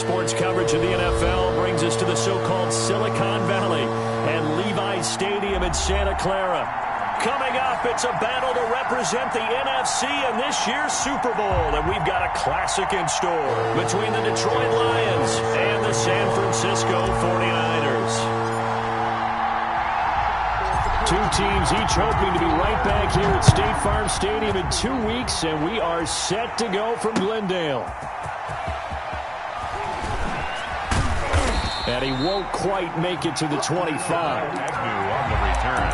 sports coverage of the NFL brings us to the so-called Silicon Valley and Levi's Stadium in Santa Clara. Coming up, it's a battle to represent the NFC in this year's Super Bowl, and we've got a classic in store between the Detroit Lions and the San Francisco 49ers. Two teams each hoping to be right back here at State Farm Stadium in 2 weeks, and we are set to go from Glendale. And he won't quite make it to the 25. Agnew on the return.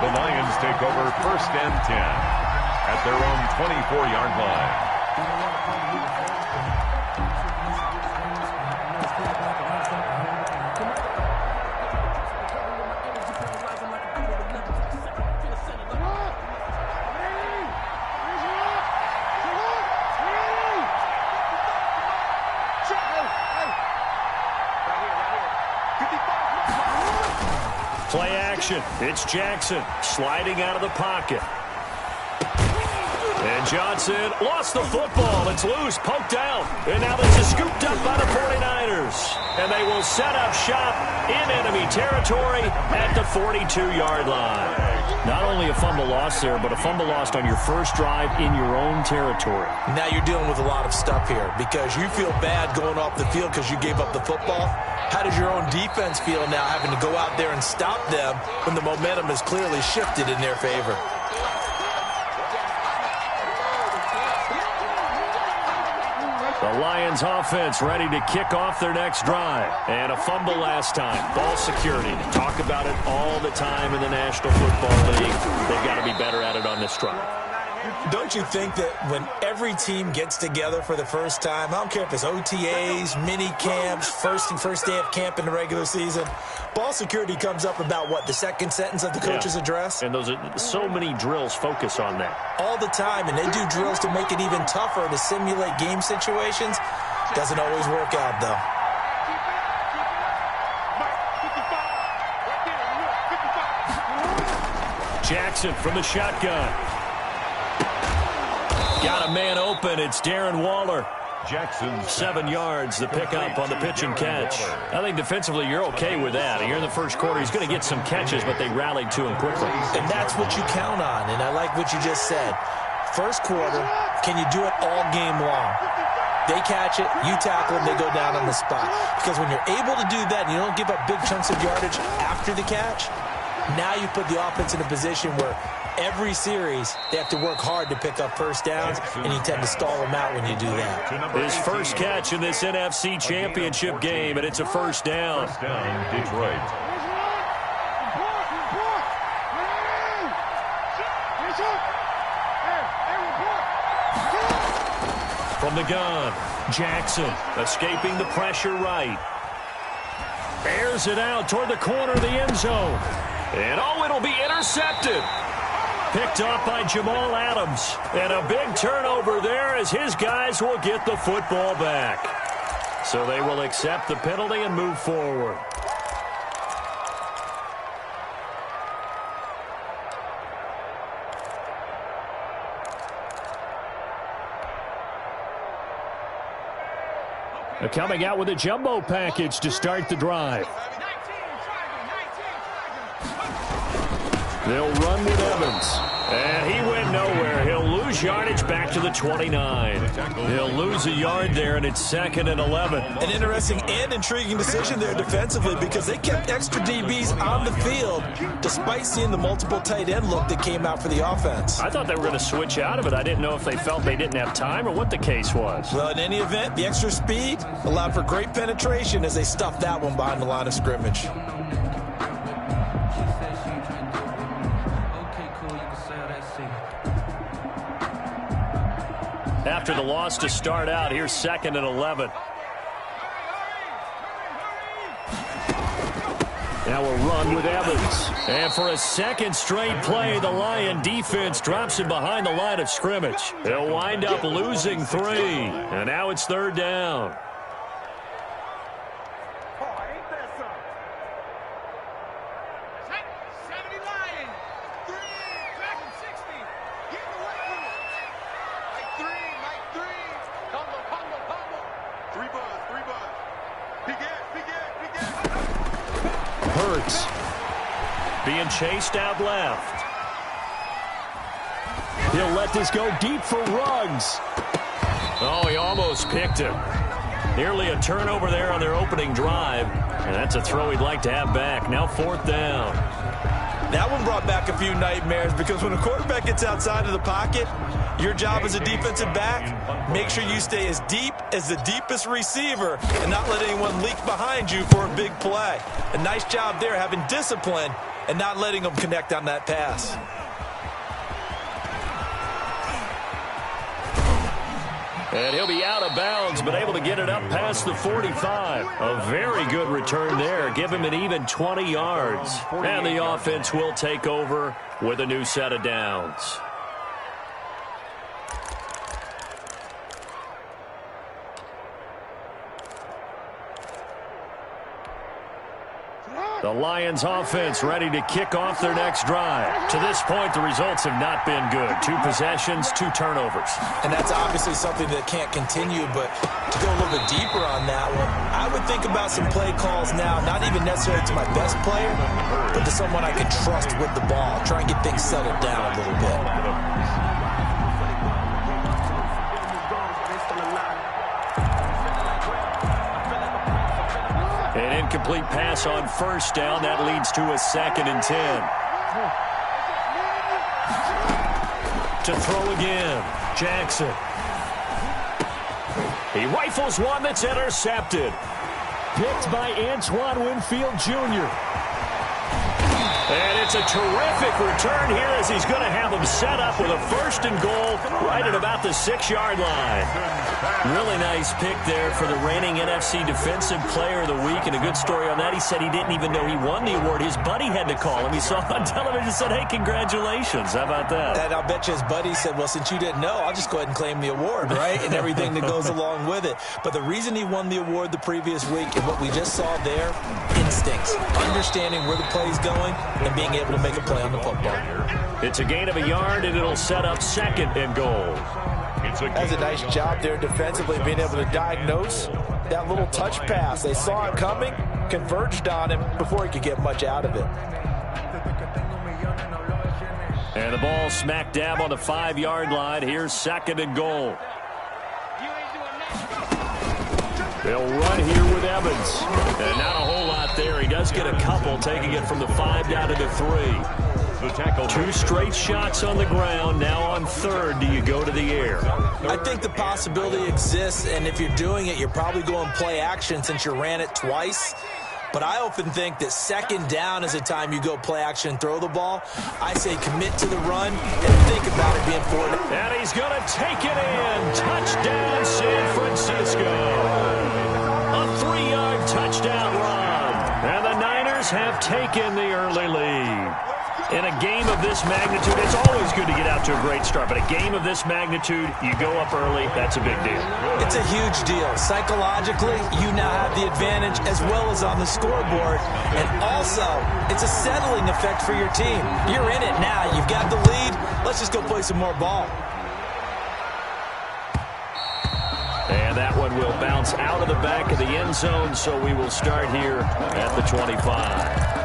The Lions take over 1st and 10 at their own 24-yard line. Play action. It's Jackson sliding out of the pocket. And Johnson lost the football. It's loose, poked out. And now this is scooped up by the 49ers. And they will set up shop in enemy territory at the 42-yard line. Not only a fumble loss there, but a fumble lost on your first drive in your own territory. Now you're dealing with a lot of stuff here because you feel bad going off the field because you gave up the football. How does your own defense feel now having to go out there and stop them when the momentum is clearly shifted in their favor? The Lions offense ready to kick off their next drive. And a fumble last time. Ball security. Talk about it all the time in the National Football League. They've got to be better at it on this drive. Don't you think that when every team gets together for the first time, I don't care if it's OTAs, mini camps, first day of camp in the regular season, ball security comes up about, what, the second sentence of the coach's address? And those are so many drills focus on that. All the time, and they do drills to make it even tougher to simulate game situations. Doesn't always work out, though. Jackson from the shotgun. Got a man open. It's Darren Waller. Jackson 7 yards, the pickup on the pitch and catch. I think defensively you're okay with that. Here in the first quarter, he's going to get some catches, but they rallied to him quickly. And that's what you count on, and I like what you just said. First quarter, can you do it all game long? They catch it, you tackle them, they go down on the spot. Because when you're able to do that and you don't give up big chunks of yardage after the catch, now you put the offense in a position where every series, they have to work hard to pick up first downs, and you tend to stall them out when you do that. His first catch in this NFC Championship game, and it's a first down. First down, Detroit. From the gun, Jackson escaping the pressure right. Airs it out toward the corner of the end zone. And, it'll be intercepted. Picked up by Jamal Adams. And a big turnover there as his guys will get the football back. So they will accept the penalty and move forward. They're coming out with a jumbo package to start the drive. They'll run with Evans. And he went nowhere. He'll lose yardage back to the 29. He'll lose a yard there, and it's 2nd and 11. An interesting and intriguing decision there defensively because they kept extra DBs on the field despite seeing the multiple tight end look that came out for the offense. I thought they were going to switch out of it. I didn't know if they felt they didn't have time or what the case was. Well, in any event, the extra speed allowed for great penetration as they stuffed that one behind the line of scrimmage. After the loss to start out, here's 2nd and 11. Now a run with Evans. And for a second straight play, the Lion defense drops him behind the line of scrimmage. He'll wind up losing 3. And now it's 3rd down. Three buzz. Hurts. Being chased out left. He'll let this go deep for Ruggs. Oh, he almost picked him. Nearly a turnover there on their opening drive. And that's a throw he'd like to have back. Now 4th down. That one brought back a few nightmares because when a quarterback gets outside of the pocket, your job as a defensive back, make sure you stay as deep as the deepest receiver and not let anyone leak behind you for a big play. A nice job there having discipline and not letting them connect on that pass. And he'll be out of bounds, but able to get it up past the 45. A very good return there. Give him an even 20 yards. And the offense will take over with a new set of downs. The Lions offense ready to kick off their next drive. To this point, the results have not been good. 2 possessions, 2 turnovers. And that's obviously something that can't continue, but to go a little bit deeper on that one, I would think about some play calls now, not even necessarily to my best player, but to someone I can trust with the ball. Try and get things settled down a little bit. An incomplete pass on 1st down. That leads to a 2nd and 10. To throw again. Jackson. He rifles one that's intercepted. Picked by Antoine Winfield Jr. And it's a terrific return here as he's going to have him set up with a 1st and goal right at about the 6-yard line. Really nice pick there for the reigning NFC Defensive Player of the Week. And a good story on that. He said he didn't even know he won the award. His buddy had to call him. He saw him on television and said, hey, congratulations. How about that? And I'll bet you his buddy said, well, since you didn't know, I'll just go ahead and claim the award, right? And everything that goes along with it. But the reason he won the award the previous week and what we just saw there, instincts. Understanding where the play's going and being able to make a play on the football. It's a gain of a yard, and it'll set up 2nd and goal. That's a nice job there defensively, being able to diagnose that little touch pass. They saw it coming, converged on him before he could get much out of it. And the ball smack dab on the 5-yard line. Here's 2nd and goal. They'll run here with Evans. And not a whole lot there. He does get a couple, taking it from the 5 down to the 3. 2 straight shots on the ground. Now on 3rd, do you go to the air? I think the possibility exists, and if you're doing it, you're probably going play action since you ran it twice. But I often think that 2nd down is the time you go play action and throw the ball. I say commit to the run and think about it being 4 down. And he's going to take it in. Touchdown, San Francisco. A 3-yard touchdown run. And the Niners have taken the early lead. In a game of this magnitude, it's always good to get out to a great start, but a game of this magnitude, you go up early, that's a big deal. It's a huge deal. Psychologically, you now have the advantage as well as on the scoreboard, and also, it's a settling effect for your team. You're in it now. You've got the lead. Let's just go play some more ball. And that one will bounce out of the back of the end zone, so we will start here at the 25.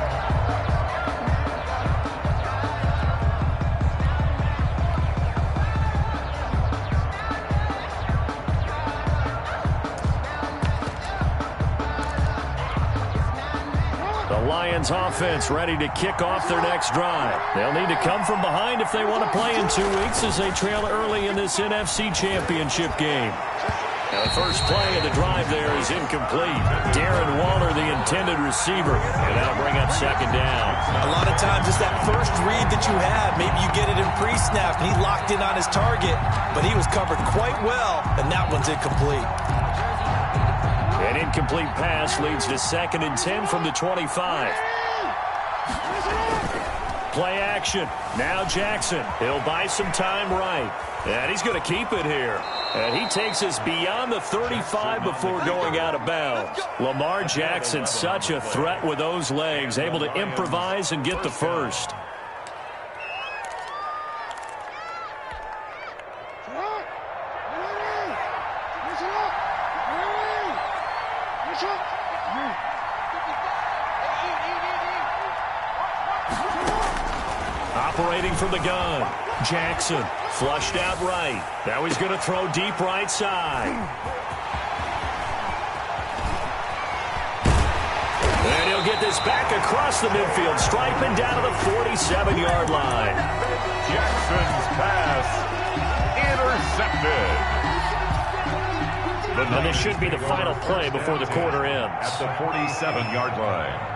Lions offense ready to kick off their next drive. They'll need to come from behind if they want to play in 2 weeks as they trail early in this NFC Championship game. Now the first play of the drive there is incomplete. Darren Waller, the intended receiver, and that'll bring up 2nd down. A lot of times it's that first read that you have. Maybe you get it in pre-snap, and he locked in on his target, but he was covered quite well, and that one's incomplete. An incomplete pass leads to 2nd and 10 from the 25. Play action. Now Jackson. He'll buy some time right. And he's going to keep it here. And he takes us beyond the 35 before going out of bounds. Lamar Jackson, such a threat with those legs, able to improvise and get the first. Separating from the gun. Jackson flushed out right. Now he's going to throw deep right side. And he'll get this back across the midfield stripe and down to the 47-yard line. Jackson's pass intercepted. And this should be the final play before the quarter ends. At the 47-yard line.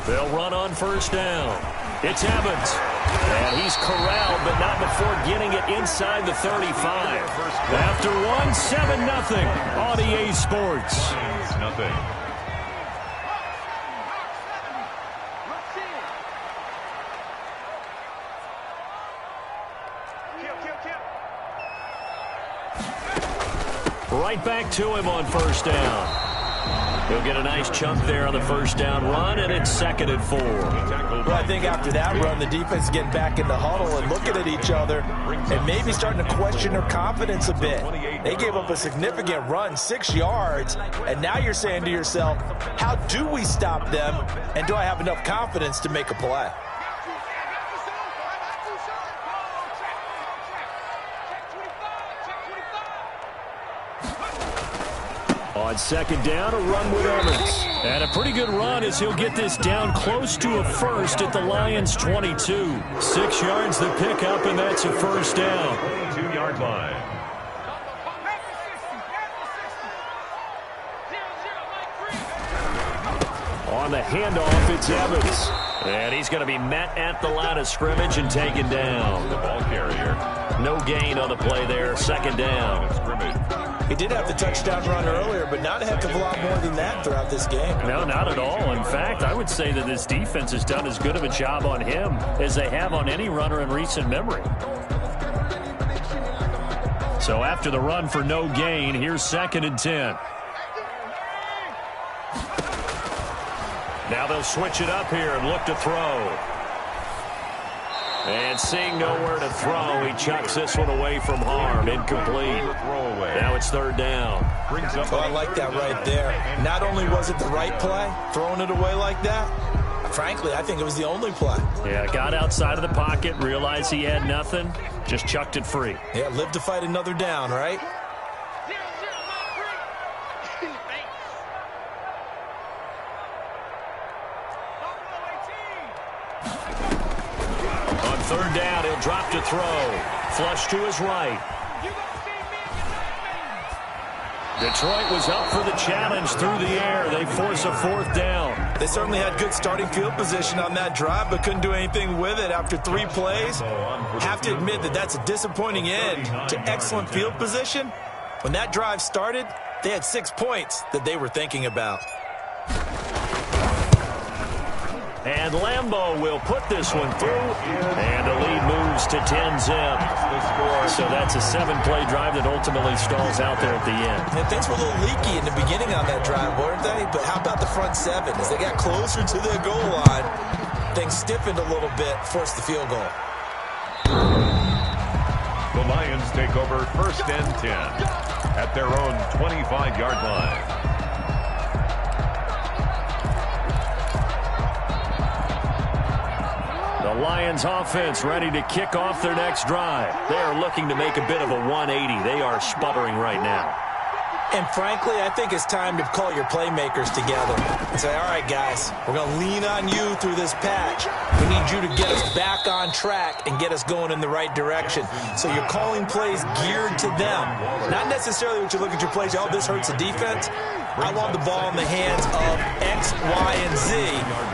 They'll run on first down. It's Evans. And he's corralled, but not before getting it inside the 35. After one, 7-0 on EA Sports. Nothing. Right back to him on first down. He'll get a nice chunk there on the first down run, and it's 2nd and 4. Well, I think after that run, the defense is getting back in the huddle and looking at each other and maybe starting to question their confidence a bit. They gave up a significant run, 6 yards, and now you're saying to yourself, how do we stop them, and do I have enough confidence to make a play? On second down, a run with Evans. And a pretty good run as he'll get this down close to a first at the Lions' 22. 6 yards the pickup, and that's a first down. 2-yard line. On the handoff, it's Evans. And he's going to be met at the line of scrimmage and taken down. The ball carrier. No gain on the play there, 2nd down. He did have the touchdown run earlier, but not a heck of a lot more than that throughout this game. No, not at all. In fact, I would say that this defense has done as good of a job on him as they have on any runner in recent memory. So after the run for no gain, here's 2nd and 10. Now they'll switch it up here and look to throw. And seeing nowhere to throw, he chucks this one away from harm. Incomplete. Now it's 3rd down. Oh, I like that right there. Not only was it the right play, throwing it away like that, frankly, I think it was the only play. Yeah, got outside of the pocket, realized he had nothing, just chucked it free. Yeah, live to fight another down, right? On 3rd down, he'll drop to throw. Flush to his right. Detroit was up for the challenge through the air. They force a 4th down. They certainly had good starting field position on that drive, but couldn't do anything with it after 3 plays. Have to admit that that's a disappointing end to excellent field position. When that drive started, they had 6 points that they were thinking about. And Lambeau will put this one through, and the lead moves to 10-zip. So that's a 7-play drive that ultimately stalls out there at the end. And things were a little leaky in the beginning on that drive, weren't they? But how about the front 7? As they got closer to their goal line, things stiffened a little bit, forced the field goal. The Lions take over 1st and 10 at their own 25-yard line. The Lions offense ready to kick off their next drive. They are looking to make a bit of a 180. They are sputtering right now. And frankly, I think it's time to call your playmakers together and say, all right, guys, we're going to lean on you through this patch. We need you to get us back on track and get us going in the right direction. So you're calling plays geared to them. Not necessarily what you look at your plays, oh, this hurts the defense. I want the ball in the hands of X, Y, and Z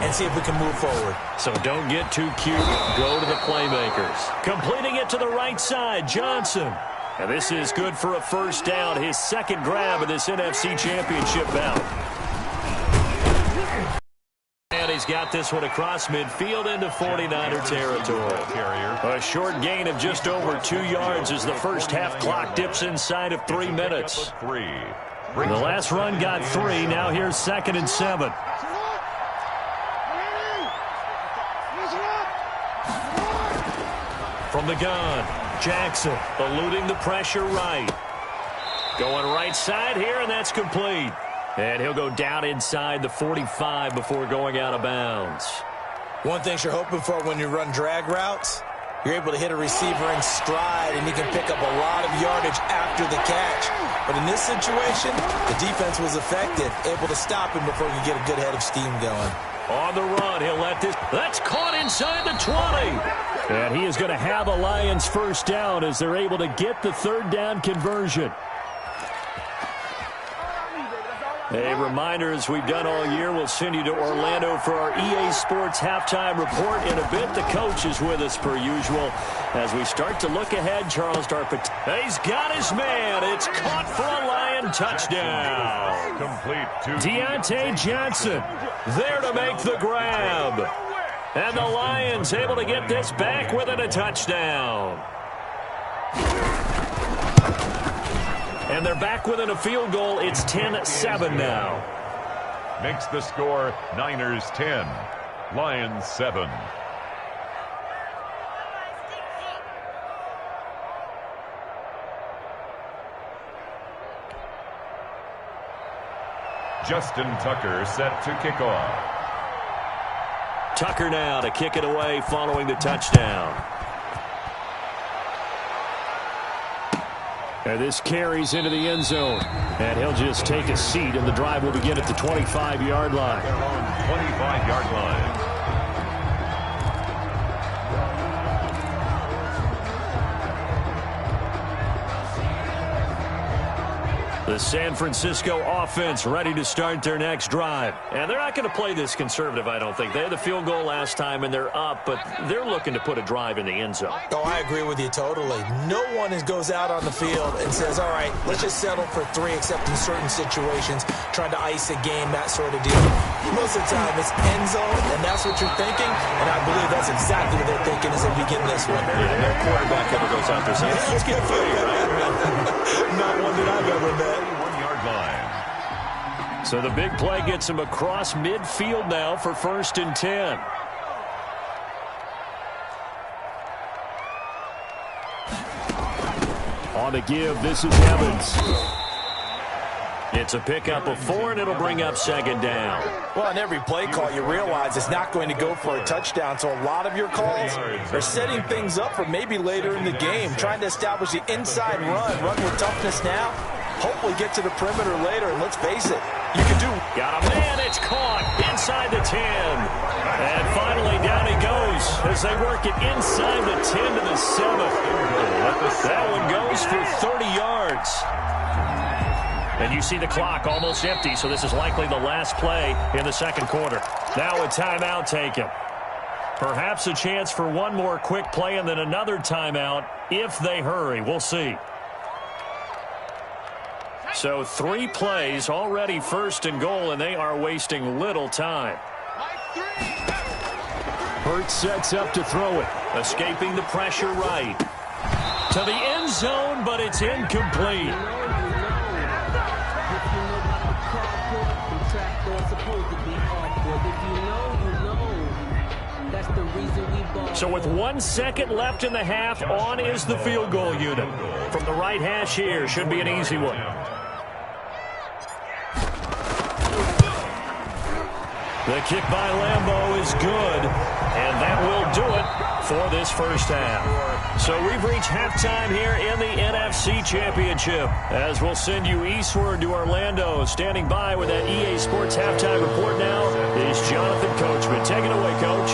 and see if we can move forward. So don't get too cute. Go to the playmakers. Completing it to the right side, Johnson. And this is good for a 1st down, his 2nd grab of this NFC Championship bout. And he's got this one across midfield into 49er territory. A short gain of just over 2 yards as the first half clock dips inside of 3 minutes. The last run got 3. Now here's 2nd and 7. From the gun, Jackson eluding the pressure right. Going right side here, and that's complete. And he'll go down inside the 45 before going out of bounds. One thing you're hoping for when you run drag routes, you're able to hit a receiver in stride, and he can pick up a lot of yardage after the catch. But in this situation, the defense was effective, able to stop him before you get a good head of steam going. On the run, he'll let this. That's caught inside the 20. And he is going to have a Lions first down as they're able to get the third down conversion. A reminder, as we've done all year, we'll send you to Orlando for our EA Sports halftime report in a bit. The coach is with us per usual. As we start to look ahead, Charles Darpet. He's got his man. It's caught for a Lion touchdown. Complete to Deontay Johnson there to make the grab. And the Lions able to get this back within a touchdown. And they're back within a field goal. It's 10-7 now. Makes the score Niners 10, Lions 7. Justin Tucker set to kick off. Tucker now to kick it away following the touchdown. And this carries into the end zone. And he'll just take a seat, and the drive will begin at the 25-yard line. Their own 25-yard line. The San Francisco offense ready to start their next drive. And they're not going to play this conservative, I don't think. They had the field goal last time, and they're up, but they're looking to put a drive in the end zone. Oh, I agree with you totally. No one goes out on the field and says, all right, let's just settle for 3, except in certain situations, trying to ice a game, that sort of deal. Most of the time, it's end zone, and that's what you're thinking, and I believe that's exactly what they're thinking as they begin this one. Yeah, their quarterback ever goes out there saying, hey, let's get 3, right? Not one that I've ever met. 1-yard line. So the big play gets him across midfield now for 1st and 10. On the give, this is Evans. It's a pickup of 4, and it'll bring up 2nd down. Well, on every play call, you realize it's not going to go for a touchdown, so a lot of your calls are setting things up for maybe later in the game, trying to establish the inside run with toughness now, hopefully get to the perimeter later, and let's face it, you can do. Got a man, it's caught inside the 10. And finally down he goes as they work it inside the 10 to the 7. That one goes for 30 yards. And you see the clock almost empty, so this is likely the last play in the 2nd quarter. Now a timeout taken. Perhaps a chance for one more quick play and then another timeout if they hurry. We'll see. So 3 plays already 1st and goal, and they are wasting little time. Hurts sets up to throw it. Escaping the pressure right. To the end zone, but it's incomplete. So with 1 second left in the half, on is the field goal unit. From the right hash here, should be an easy one. The kick by Lambeau is good, and that will do it for this first half. So we've reached halftime here in the NFC Championship. As we'll send you eastward to Orlando, standing by with that EA Sports halftime report now is Jonathan Coachman. Take it away, Coach.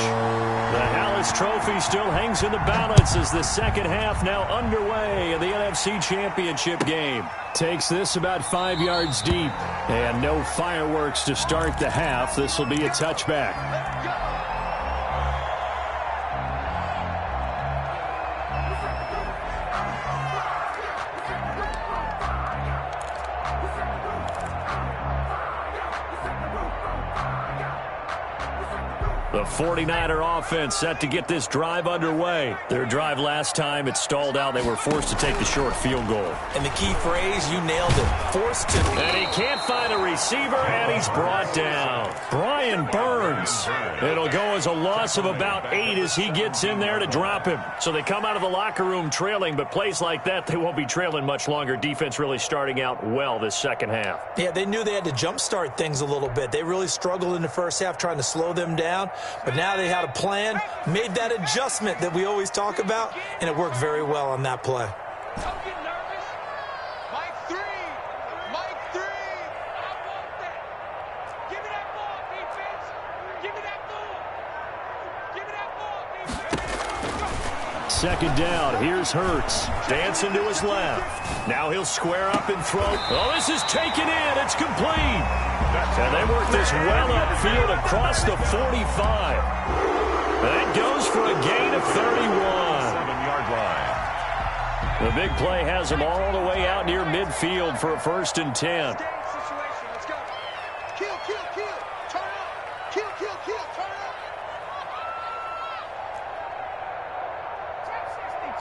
The Hallis Trophy still hangs in the balance as the second half now underway in the NFC Championship game. Takes this about 5 yards deep, and no fireworks to start the half. This will be a touchback. The 49er offense set to get this drive underway. Their drive last time, it stalled out. They were forced to take the short field goal. And the key phrase, you nailed it, forced to. And he can't find a receiver, and he's brought down. Brian Burns. It'll go as a loss of about 8 as he gets in there to drop him. So they come out of the locker room trailing, but plays like that, they won't be trailing much longer. Defense really starting out well this second half. Yeah, they knew they had to jumpstart things a little bit. They really struggled in the first half trying to slow them down, but now they had a plan, made that adjustment that we always talk about, and it worked very well on that play. Don't get nervous. Mike 3. Mike 3. I want that. Give me that ball, defense. Give me that ball. Give me that ball, defense. Second down. Here's Hurts. Dancing to his left. Now he'll square up and throw. Oh, this is taken in. It's complete. And they work this well upfield across the 45. That goes for a gain of 31. 7-yard line. The big play has them all the way out near midfield for a 1st and 10. Let's go. Kill, kill, kill. Turn up. Kill, kill, kill. Turn up.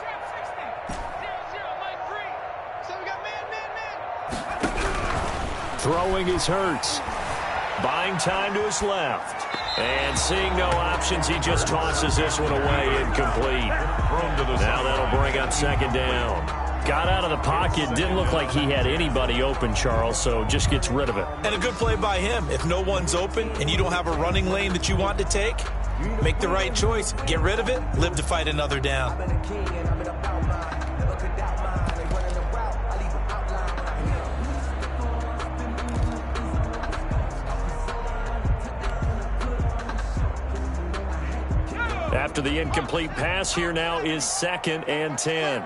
Trap 60. 0-0. Mike 3. So we got man. Throwing his Hurts. Buying time to his left. And seeing no options, he just tosses this one away incomplete. Now that'll bring up second down. Got out of the pocket. Didn't look like he had anybody open, Charles, so just gets rid of it. And a good play by him. If no one's open and you don't have a running lane that you want to take, make the right choice. Get rid of it. Live to fight another down. After the incomplete pass, here now is 2nd and 10.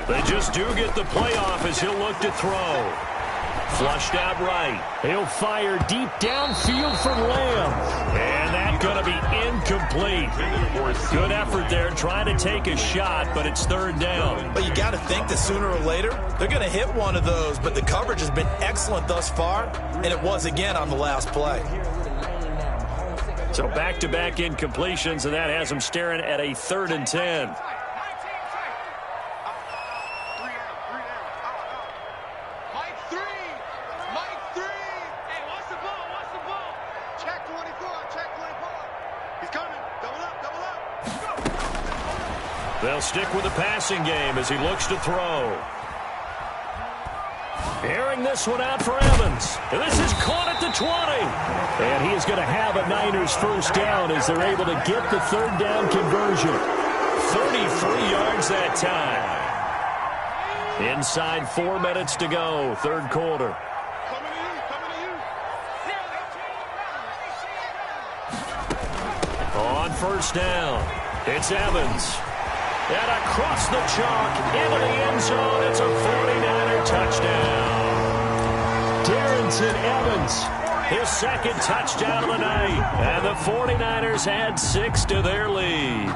They just do get the playoff as he'll look to throw. Flushed out right. He'll fire deep downfield for Lamb. And that's going to be incomplete. Good effort there trying to take a shot, but it's 3rd down. But you got to think that sooner or later, they're going to hit one of those. But the coverage has been excellent thus far, and it was again on the last play. So back-to-back incompletions, and that has them staring at a 3rd and 10. They'll stick with the passing game as he looks to throw. Airing this one out for Evans. And this is caught at the 20. And he is going to have a Niners 1st down as they're able to get the 3rd down conversion. 33 yards that time. Inside 4 minutes to go, 3rd quarter. On 1st down, it's Evans. And across the chalk, into the end zone, it's a 49er touchdown. Darrington Evans, his 2nd touchdown of the night. And the 49ers add 6 to their lead.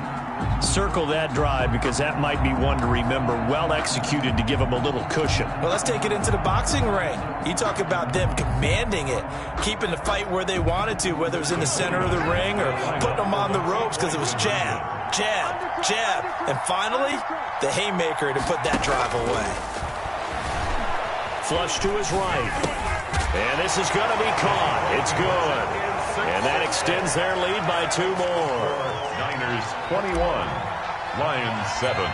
Circle that drive because that might be one to remember. Well executed to give them a little cushion. Well, let's take it into the boxing ring. You talk about them commanding it, keeping the fight where they wanted to, whether it was in the center of the ring or putting them on the ropes because it was jab, jab, jab. And finally, the haymaker to put that drive away. Flush to his right. And this is going to be caught. It's good. And that extends their lead by 2 more. Niners 21, Lions 7.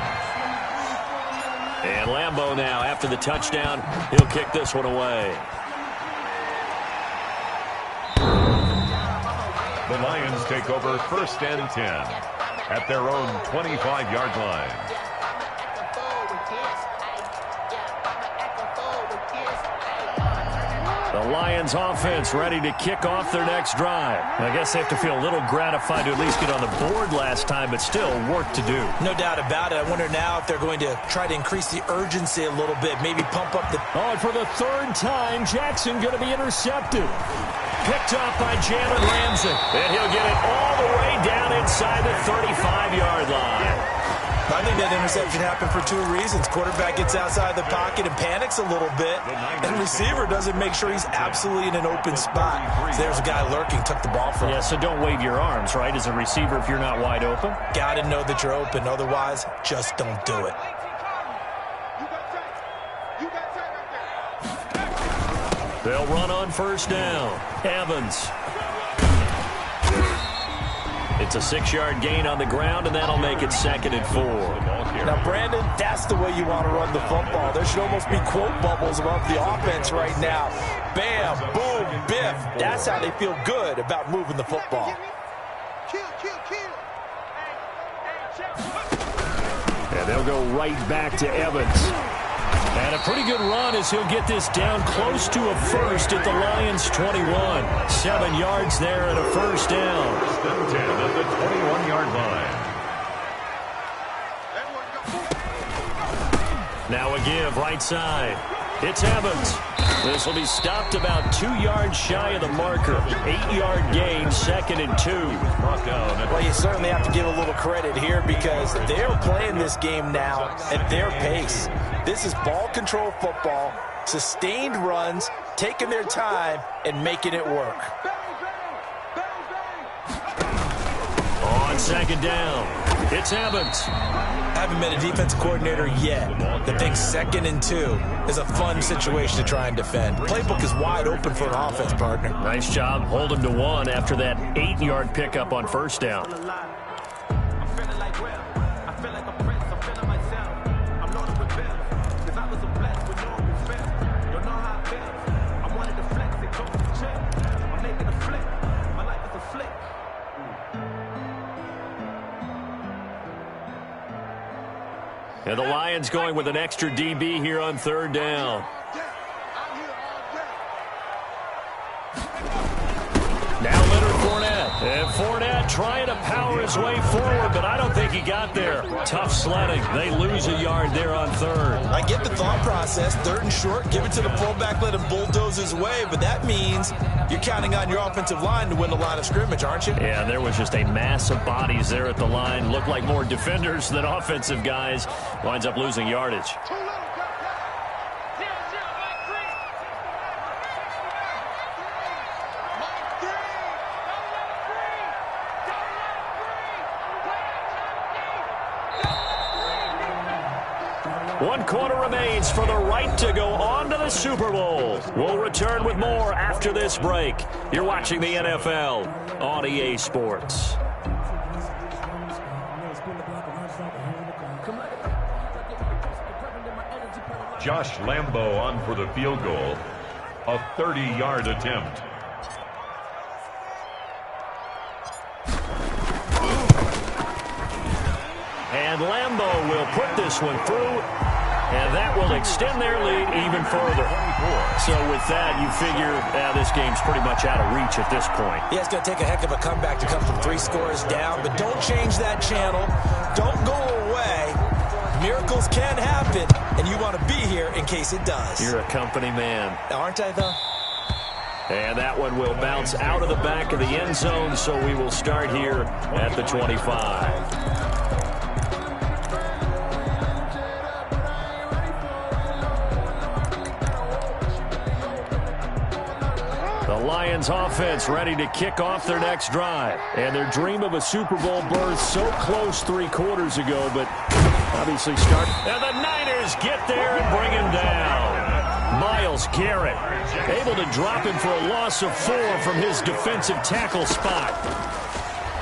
And Lambeau now, after the touchdown, he'll kick this one away. The Lions take over 1st and 10 at their own 25-yard line. The Lions offense ready to kick off their next drive. I guess they have to feel a little gratified to at least get on the board last time, but still work to do. No doubt about it. I wonder now if they're going to try to increase the urgency a little bit, maybe pump up the... Oh, and for the 3rd time, Jackson going to be intercepted. Picked off by Jalen Ramsey. And he'll get it all the way down inside the 35-yard line. I think that interception happened for two reasons. Quarterback gets outside the pocket and panics a little bit, and receiver doesn't make sure he's absolutely in an open spot. So there's a guy lurking, took the ball from him. Yeah, so don't wave your arms, right, as a receiver if you're not wide open. Got to know that you're open. Otherwise, just don't do it. They'll run on first down. Evans. It's a 6-yard gain on the ground, and that'll make it 2nd and 4. Now, Brandon, that's the way you want to run the football. There should almost be quote bubbles above the offense right now. Bam, boom, biff. That's how they feel good about moving the football. And they'll go right back to Evans. And a pretty good run as he'll get this down close to a first at the Lions' 21. 7 yards there and a first down. 10 at the 21-yard line. Now a give right side. It's Evans. This will be stopped about 2 yards shy of the marker. 8-yard gain, 2nd and 2. Well, you certainly have to give a little credit here because they're playing this game now at their pace. This is ball control football, sustained runs, taking their time, and making it work. On 2nd down, it's Evans. Haven't met a defensive coordinator yet that thinks 2nd and 2 is a fun situation to try and defend. Playbook is wide open for an offense, partner. Nice job. Hold him to 1 after that 8-yard pickup on first down. And the Lions going with an extra DB here on 3rd down. Now Leonard Fournette. And Fournette trying to power his way forward, but I don't think he got there. Tough sledding. They lose a yard there on 3rd. I get the thought process. 3rd and short, give it to the fullback, let him bulldoze his way, but that means you're counting on your offensive line to win the line of scrimmage, aren't you? Yeah, there was just a mass of bodies there at the line. Looked like more defenders than offensive guys. Winds up losing yardage. One quarter remains for the right to go on to the Super Bowl. We'll return with more after this break. You're watching the NFL on EA Sports. Josh Lambo on for the field goal. A 30-yard attempt. And Lambo will put this one through, and that will extend their lead even further. So with that, you figure this game's pretty much out of reach at this point. Yeah, it's going to take a heck of a comeback to come from 3 scores down, but don't change that channel. Don't go away. Miracles can happen, and you want to be here in case it does. You're a company man. Aren't I, though? And that one will bounce out of the back of the end zone, so we will start here at the 25. The Lions offense ready to kick off their next drive. And their dream of a Super Bowl berth so close 3 quarters ago, but obviously start. And the Niners get there and bring him down. Myles Garrett able to drop him for a loss of 4 from his defensive tackle spot.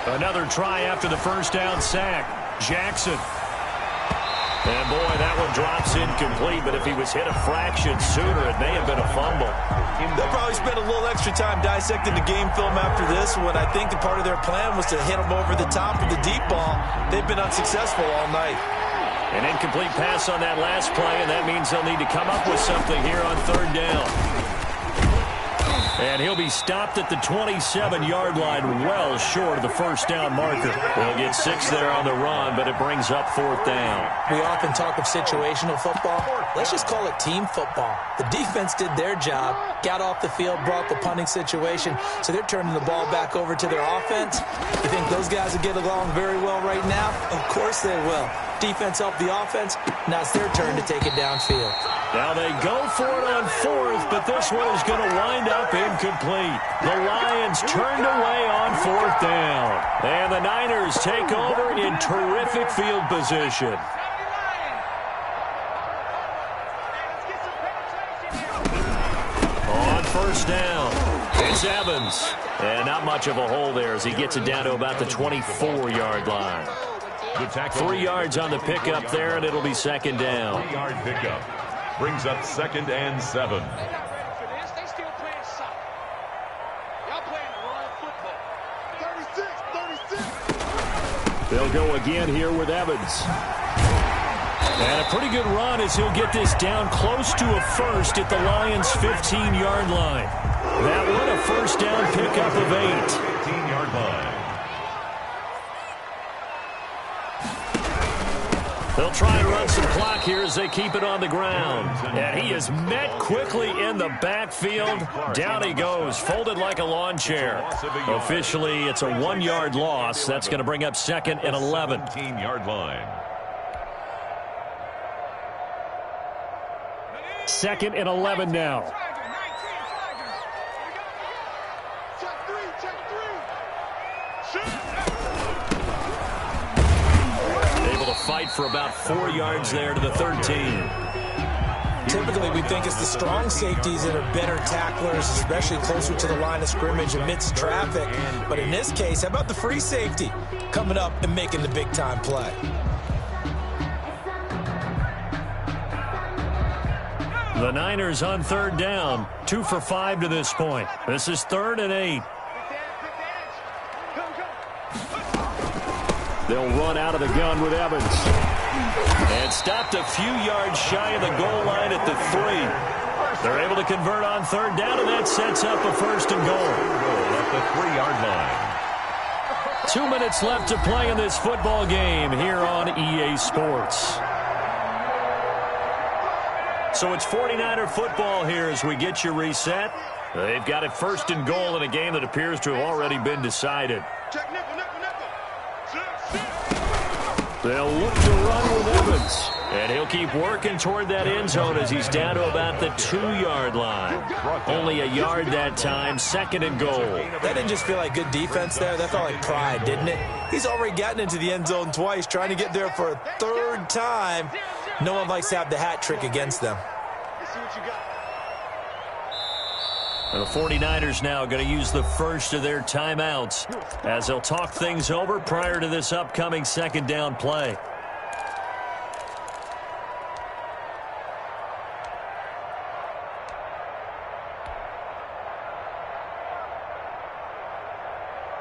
Another try after the first down sack. Jackson. And boy, that one drops incomplete, but if he was hit a fraction sooner, it may have been a fumble. They'll probably spend a little extra time dissecting the game film after this one. I think the part of their plan was to hit him over the top of the deep ball. They've been unsuccessful all night. An incomplete pass on that last play, and that means they'll need to come up with something here on 3rd down. And he'll be stopped at the 27-yard line, well short of the first down marker. They'll get 6 there on the run, but it brings up 4th down. We often talk of situational football. Let's just call it team football. The defense did their job, got off the field, brought the punting situation, so they're turning the ball back over to their offense. You think those guys will get along very well right now? Of course they will. Defense helped the offense. Now it's their turn to take it downfield. Now they go for it on fourth, but this one is going to wind up incomplete. The Lions turned away on fourth down. And the Niners take over in terrific field position. On first down, it's Evans. And not much of a hole there as he gets it down to about the 24-yard line. 3 yards on the pickup there, and it'll be second down. 3-yard pickup brings up 2nd and 7. They still playing soccer. Y'all playing the wrong football. 36. They'll go again here with Evans. And a pretty good run as he'll get this down close to a first at the Lions' 15-yard line. That one a first down pickup of 8. 15-yard line. They'll try and run some clock here as they keep it on the ground. And he is met quickly in the backfield. Down he goes, folded like a lawn chair. Officially, it's a 1-yard loss. That's going to bring up 2nd and 11. 17-yard line. 2nd and 11 now. Able to fight for about 4 yards there to the 13. Typically, we think it's the strong safeties that are better tacklers, especially closer to the line of scrimmage amidst traffic. But in this case, how about the free safety coming up and making the big-time play? The Niners on third down, 2 for 5 to this point. This is 3rd and 8. They'll run out of the gun with Evans. And stopped a few yards shy of the goal line at the 3. They're able to convert on third down, and that sets up a first and goal. At the 3-yard line. 2 minutes left to play in this football game here on EA Sports. So it's 49er football here as we get you reset. They've got it first and goal in a game that appears to have already been decided. They'll look to run with Evans. And he'll keep working toward that end zone as he's down to about the 2-yard line. Only a yard that time, 2nd and goal. That didn't just feel like good defense there. That felt like pride, didn't it? He's already gotten into the end zone twice, trying to get there for a 3rd time. No one likes to have the hat trick against them. And the 49ers now going to use the first of their timeouts as they'll talk things over prior to this upcoming 2nd down play.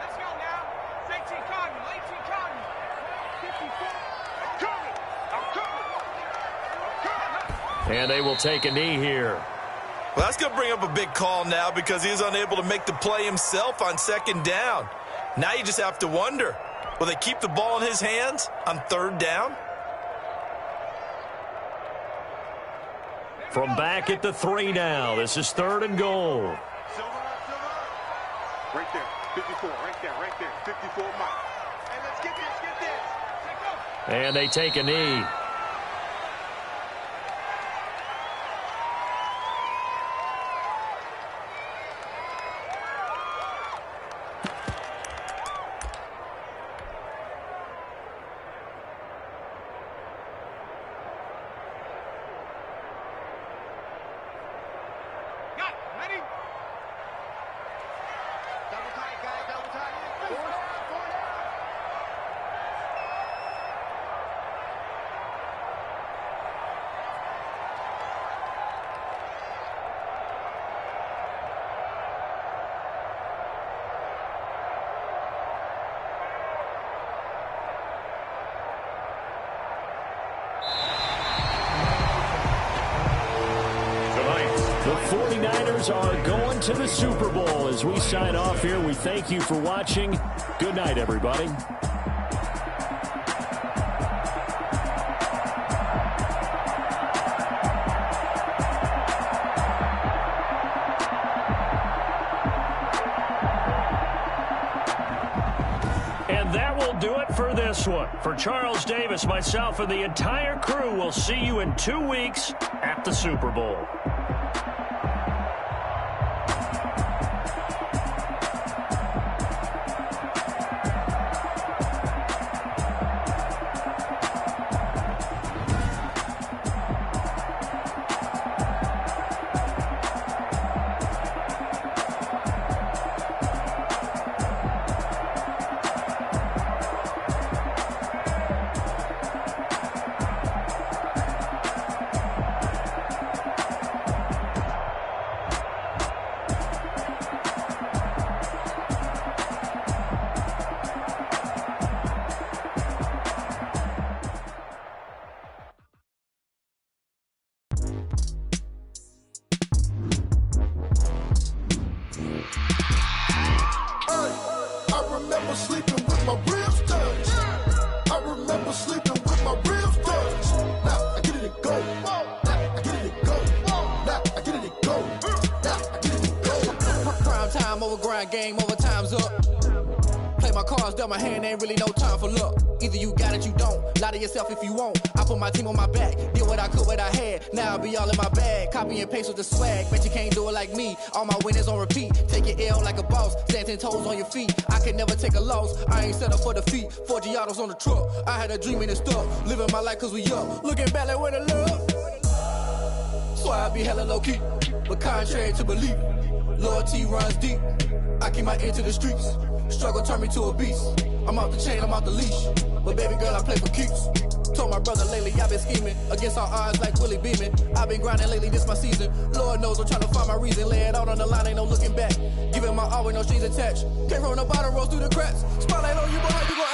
Let's go now. 18 Cardinal, 18 Cardinal. 54. I'm coming. And they will take a knee here. Well, that's going to bring up a big call now because he was unable to make the play himself on 2nd down. Now you just have to wonder, will they keep the ball in his hands on 3rd down? From back at the 3 now, this is 3rd and goal. Right there, 54, right there, 54 Mike. Hey, let's get this. And they take a knee. The 49ers are going to the Super Bowl. As we sign off here, we thank you for watching. Good night, everybody. And And that will do it for this one. For Charles Davis, myself, and the entire crew, we'll see you in 2 weeks at the Super Bowl. Game over, time's up. Play my cards, dealt my hand, ain't really no time for luck. Either you got it, you don't. Lie to yourself if you won't. I put my team on my back, did what I could, what I had. Now I'll be all in my bag, copy and paste with the swag. Bet you can't do it like me. All my winners on repeat. Take your L like a boss, stand 10 toes on your feet. I can never take a loss, I ain't set up for defeat. 4 Giottos on the truck, I had a dream and it stuck. Living my life cause we up, looking back like where the love. So I be hella low key, but contrary to belief, loyalty runs deep. I keep my ear to the streets. Struggle turned me to a beast. I'm off the chain, I'm off the leash. But baby girl, I play for keeps. Told my brother lately, I've been scheming against all odds like Willie Beeman. I've been grinding lately, this my season. Lord knows I'm trying to find my reason. Lay it out on the line, ain't no looking back. Giving my all with no strings attached. Came from the bottom, rose through the cracks. Spotlight on you, boy, how you gon'